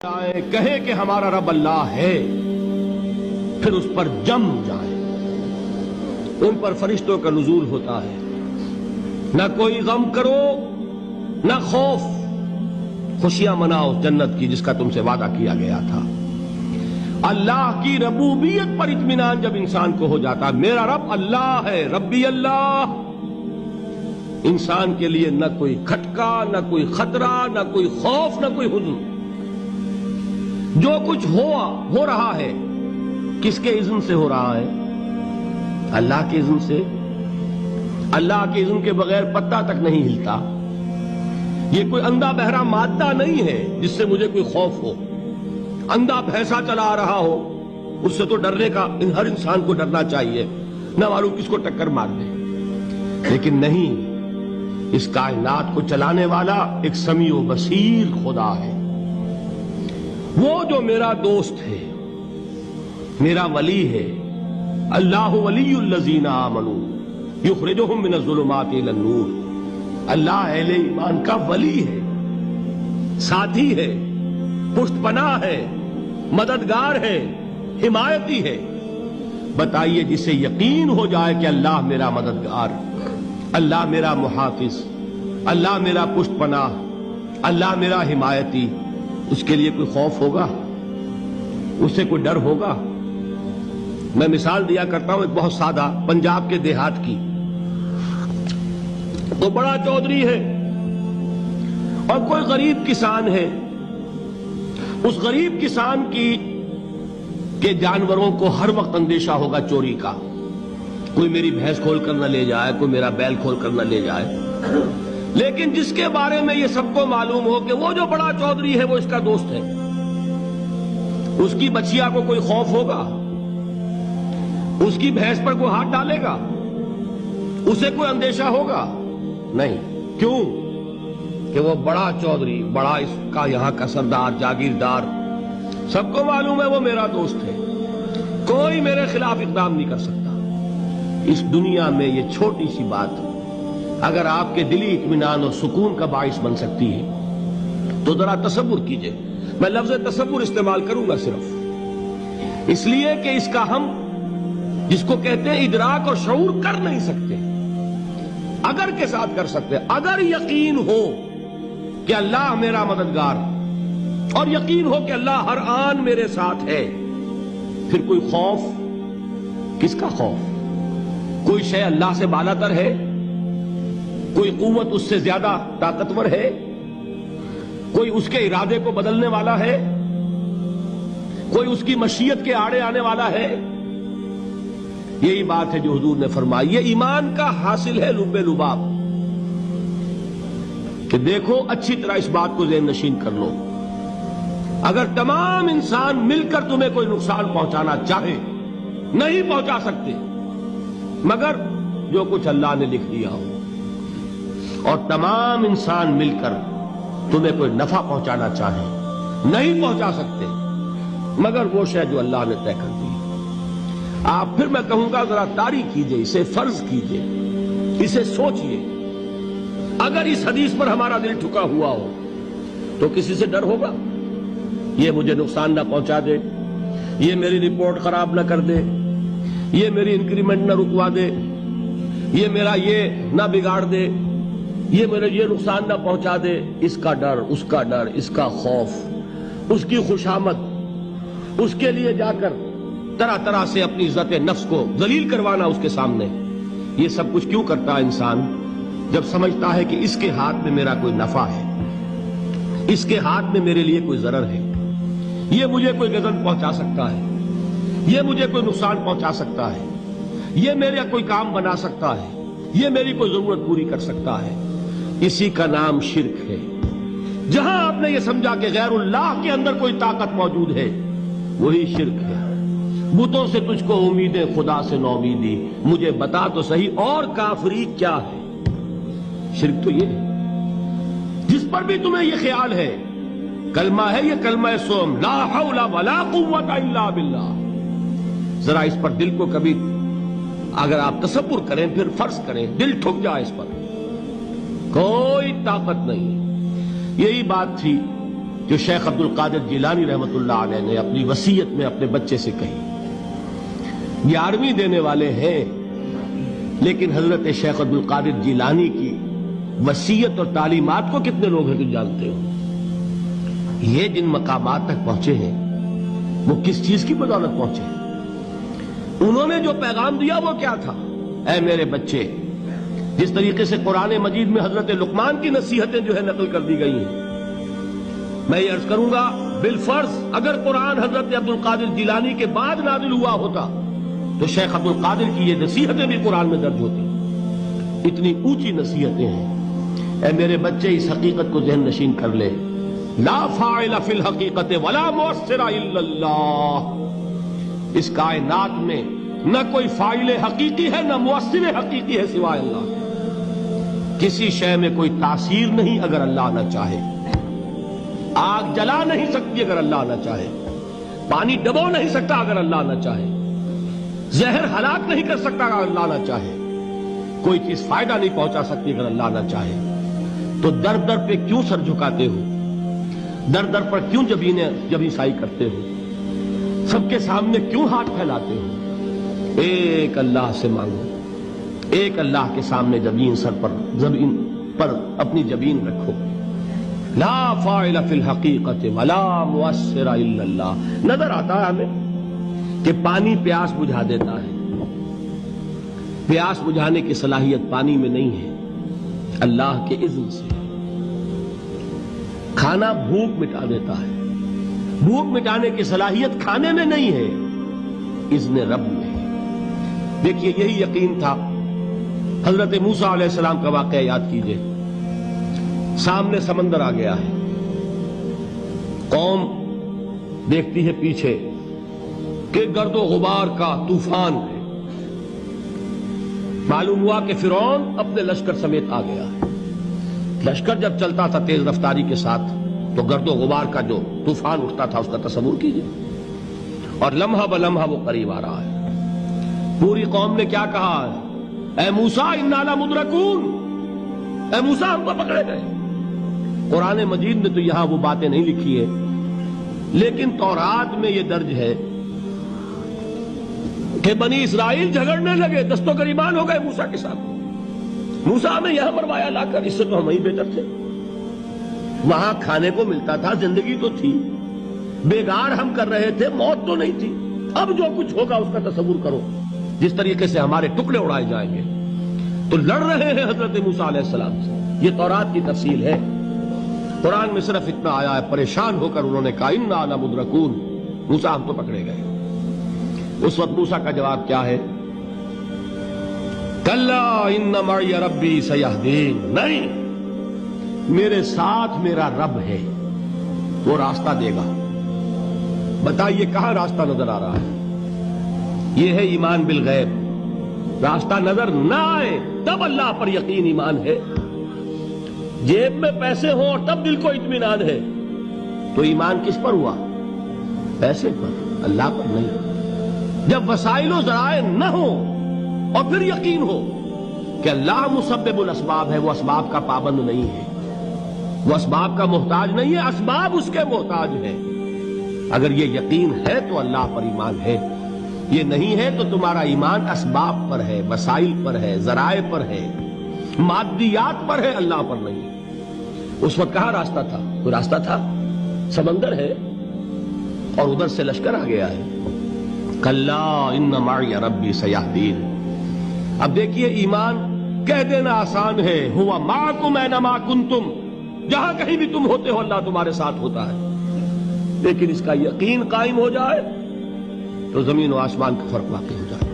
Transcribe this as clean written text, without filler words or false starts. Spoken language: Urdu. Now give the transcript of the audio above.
کہے کہ ہمارا رب اللہ ہے، پھر اس پر جم جائے۔ ان پر فرشتوں کا نزول ہوتا ہے، نہ کوئی غم کرو نہ خوف، خوشیاں مناؤ جنت کی جس کا تم سے وعدہ کیا گیا تھا۔ اللہ کی ربوبیت پر اطمینان جب انسان کو ہو جاتا، میرا رب اللہ ہے، ربی اللہ، انسان کے لیے نہ کوئی کھٹکا، نہ کوئی خطرہ، نہ کوئی خوف، نہ کوئی حزن۔ جو کچھ ہو رہا ہے کس کے اذن سے ہو رہا ہے؟ اللہ کے اذن سے۔ اللہ کے اذن کے بغیر پتا تک نہیں ہلتا۔ یہ کوئی اندھا بہرا مادہ نہیں ہے جس سے مجھے کوئی خوف ہو۔ اندھا بھینسا چلا آ رہا ہو اس سے تو ڈرنے کا ہر انسان کو ڈرنا چاہیے، نہ معلوم کس کو ٹکر مار دے۔ لیکن نہیں، اس کائنات کو چلانے والا ایک سمیع و بصیر خدا ہے، وہ جو میرا دوست ہے، میرا ولی ہے۔ اللہ ولی الذین آمنوا یخرجہم من الظلمات الی النور۔ اللہ اہل ایمان کا ولی ہے، ساتھی ہے، پشت پناہ ہے، مددگار ہے، حمایتی ہے۔ بتائیے جسے یقین ہو جائے کہ اللہ میرا مددگار، اللہ میرا محافظ، اللہ میرا پشت پناہ، اللہ میرا حمایتی، اس کے لیے کوئی خوف ہوگا؟ اس سے کوئی ڈر ہوگا؟ میں مثال دیا کرتا ہوں ایک بہت سادہ، پنجاب کے دیہات کی۔ وہ بڑا چودھری ہے اور کوئی غریب کسان ہے۔ اس غریب کسان کے جانوروں کو ہر وقت اندیشہ ہوگا چوری کا، کوئی میری بھینس کھول کر نہ لے جائے، کوئی میرا بیل کھول کر نہ لے جائے۔ لیکن جس کے بارے میں یہ سب کو معلوم ہو کہ وہ جو بڑا چودھری ہے وہ اس کا دوست ہے، اس کی بچیا کو کوئی خوف ہوگا؟ اس کی بھینس پر کوئی ہاتھ ڈالے گا؟ اسے کوئی اندیشہ ہوگا؟ نہیں۔ کیوں؟ کہ وہ بڑا چودھری، بڑا اس کا یہاں کا سردار، جاگیردار، سب کو معلوم ہے وہ میرا دوست ہے، کوئی میرے خلاف اقدام نہیں کر سکتا۔ اس دنیا میں یہ چھوٹی سی بات اگر آپ کے دلی اطمینان اور سکون کا باعث بن سکتی ہے تو ذرا تصور کیجئے۔ میں لفظ تصور استعمال کروں گا صرف اس لیے کہ اس کا ہم جس کو کہتے ہیں ادراک اور شعور کر نہیں سکتے، اگر کے ساتھ کر سکتے۔ اگر یقین ہو کہ اللہ میرا مددگار اور یقین ہو کہ اللہ ہر آن میرے ساتھ ہے، پھر کوئی خوف؟ کس کا خوف؟ کوئی شے اللہ سے بالاتر ہے؟ کوئی قوت اس سے زیادہ طاقتور ہے؟ کوئی اس کے ارادے کو بدلنے والا ہے؟ کوئی اس کی مشیت کے آڑے آنے والا ہے؟ یہی بات ہے جو حضور نے فرمائی۔ یہ ایمان کا حاصل ہے لب لباب، کہ دیکھو اچھی طرح اس بات کو ذہن نشین کر لو، اگر تمام انسان مل کر تمہیں کوئی نقصان پہنچانا چاہے نہیں پہنچا سکتے، مگر جو کچھ اللہ نے لکھ دیا ہو، اور تمام انسان مل کر تمہیں کوئی نفع پہنچانا چاہے نہیں پہنچا سکتے، مگر وہ شے جو اللہ نے طے کر دی۔ آپ پھر میں کہوں گا ذرا طاری کیجئے، اسے فرض کیجئے، اسے سوچئے۔ اگر اس حدیث پر ہمارا دل ٹھکا ہوا ہو تو کسی سے ڈر ہوگا؟ یہ مجھے نقصان نہ پہنچا دے، یہ میری رپورٹ خراب نہ کر دے، یہ میری انکریمنٹ نہ رکوا دے، یہ میرا یہ نہ بگاڑ دے، یہ میرے یہ نقصان نہ پہنچا دے۔ اس کا ڈر، اس کا ڈر، اس کا خوف، اس کی خوشامد، اس کے لیے جا کر طرح طرح سے اپنی عزت نفس کو ذلیل کروانا اس کے سامنے، یہ سب کچھ کیوں کرتا ہے انسان؟ جب سمجھتا ہے کہ اس کے ہاتھ میں میرا کوئی نفع ہے، اس کے ہاتھ میں میرے لیے کوئی ضرر ہے، یہ مجھے کوئی غضب پہنچا سکتا ہے، یہ مجھے کوئی نقصان پہنچا سکتا ہے، یہ میرا کوئی کام بنا سکتا ہے، یہ میری کوئی ضرورت پوری کر سکتا ہے، اسی کا نام شرک ہے۔ جہاں آپ نے یہ سمجھا کہ غیر اللہ کے اندر کوئی طاقت موجود ہے، وہی شرک ہے۔ بتوں سے تجھ کو امیدیں، خدا سے نومیدی، مجھے بتا تو صحیح اور کافری کیا ہے؟ شرک تو یہ ہے۔ جس پر بھی تمہیں یہ خیال ہے، کلمہ ہے یہ کلمہ سوم، لا حول ولا قوت الا باللہ، ذرا اس پر دل کو کبھی اگر آپ تصور کریں، پھر فرض کریں، دل ٹھک جائے اس پر، کوئی طاقت نہیں۔ یہی بات تھی جو شیخ عبد القادر جیلانی رحمۃ اللہ علیہ نے اپنی وصیت میں اپنے بچے سے کہی. 11ویں دینے والے ہیں، لیکن حضرت شیخ عبد القادر جیلانی کی وصیت اور تعلیمات کو کتنے لوگ ہیں تم جانتے ہو؟ یہ جن مقامات تک پہنچے ہیں وہ کس چیز کی بدولت پہنچے ہیں؟ انہوں نے جو پیغام دیا وہ کیا تھا؟ اے میرے بچے، جس طریقے سے قرآن مجید میں حضرت لقمان کی نصیحتیں جو ہے نقل کر دی گئی ہیں، میں یہ عرض کروں گا بالفرض اگر قرآن حضرت عبد القادر جیلانی کے بعد نازل ہوا ہوتا تو شیخ عبد القادر کی یہ نصیحتیں بھی قرآن میں درج ہوتی. اتنی اونچی نصیحتیں ہیں. اے میرے بچے، اس حقیقت کو ذہن نشین کر لے، لا فاعل فی الحقیقت ولا مؤثر الا اللہ. اس کائنات میں نہ کوئی فاعل حقیقی ہے نہ مؤثر حقیقی ہے سوائے اللہ. کسی شے میں کوئی تاثیر نہیں اگر اللہ نہ چاہے. آگ جلا نہیں سکتی اگر اللہ نہ چاہے. پانی ڈبو نہیں سکتا اگر اللہ نہ چاہے. زہر ہلاک نہیں کر سکتا اگر اللہ نہ چاہے. کوئی چیز فائدہ نہیں پہنچا سکتی اگر اللہ نہ چاہے. تو در در پہ کیوں سر جھکاتے ہو؟ در در پر کیوں جبیں سائی کرتے ہو؟ سب کے سامنے کیوں ہاتھ پھیلاتے ہو؟ ایک اللہ سے مانگو. ایک اللہ کے سامنے زمین پر اپنی جبین رکھو. لا فاعل فی الحقیقت ولا مؤثر الا اللہ. نظر آتا ہے ہمیں کہ پانی پیاس بجھا دیتا ہے. پیاس بجھانے کی صلاحیت پانی میں نہیں ہے، اللہ کے اذن سے. کھانا بھوک مٹا دیتا ہے. بھوک مٹانے کی صلاحیت کھانے میں نہیں ہے، اذن رب میں ہے. دیکھیے یہی یقین تھا. حضرت موسیٰ علیہ السلام کا واقعہ یاد کیجئے. سامنے سمندر آ گیا ہے. قوم دیکھتی ہے پیچھے کہ گرد و غبار کا طوفان ہے. معلوم ہوا کہ فرعون اپنے لشکر سمیت آ گیا ہے. لشکر جب چلتا تھا تیز رفتاری کے ساتھ تو گرد و غبار کا جو طوفان اٹھتا تھا اس کا تصور کیجئے. اور لمحہ بلمحہ وہ قریب آ رہا ہے. پوری قوم نے کیا کہا ہے؟ اے موسیٰ انا لمدرکون. اے موسیٰ ہم کو پکڑے گئے. قرآن مجید نے تو یہاں وہ باتیں نہیں لکھی ہے، لیکن تورات میں یہ درج ہے کہ بنی اسرائیل جھگڑنے لگے، دست و گریبان ہو گئے موسیٰ کے ساتھ. موسیٰ ہمیں یہاں مروایا لا کر، اس سے تو ہم ہی بہتر تھے. وہاں کھانے کو ملتا تھا، زندگی تو تھی، بیگار ہم کر رہے تھے، موت تو نہیں تھی. اب جو کچھ ہوگا اس کا تصور کرو، جس طریقے سے ہمارے ٹکڑے اڑائے جائیں گے. تو لڑ رہے ہیں حضرت موسیٰ علیہ السلام سے. یہ تورات کی تفصیل ہے. قرآن میں صرف اتنا آیا ہے، پریشان ہو کر انہوں نے کہا انا لمدرکون. موسیٰ ہم تو پکڑے گئے. اس وقت موسیٰ کا جواب کیا ہے؟ کلا ان معی ربی سیہدین. نہیں، میرے ساتھ میرا رب ہے، وہ راستہ دے گا. بتائیے کہاں راستہ نظر آ رہا ہے؟ یہ ہے ایمان بالغیب. راستہ نظر نہ آئے تب اللہ پر یقین ایمان ہے. جیب میں پیسے ہوں اور تب دل کو اطمینان ہے تو ایمان کس پر ہوا؟ پیسے پر، اللہ پر نہیں. جب وسائل و ذرائع نہ ہوں اور پھر یقین ہو کہ اللہ مسبب الاسباب ہے، وہ اسباب کا پابند نہیں ہے، وہ اسباب کا محتاج نہیں ہے، اسباب اس کے محتاج ہیں. اگر یہ یقین ہے تو اللہ پر ایمان ہے. یہ نہیں ہے تو تمہارا ایمان اسباب پر ہے، وسائل پر ہے، ذرائع پر ہے، مادیات پر ہے، اللہ پر نہیں. اس وقت کہاں راستہ تھا؟ کوئی راستہ تھا؟ سمندر ہے اور ادھر سے لشکر آ گیا ہے. کلا ان معی ربی سیہدین. اب دیکھیے ایمان کہہ دینا آسان ہے، ہوا معکم اینما کنتم. جہاں کہیں بھی تم ہوتے ہو اللہ تمہارے ساتھ ہوتا ہے. لیکن اس کا یقین قائم ہو جائے تو زمین و آسمان کا فرق واقع ہو جائے.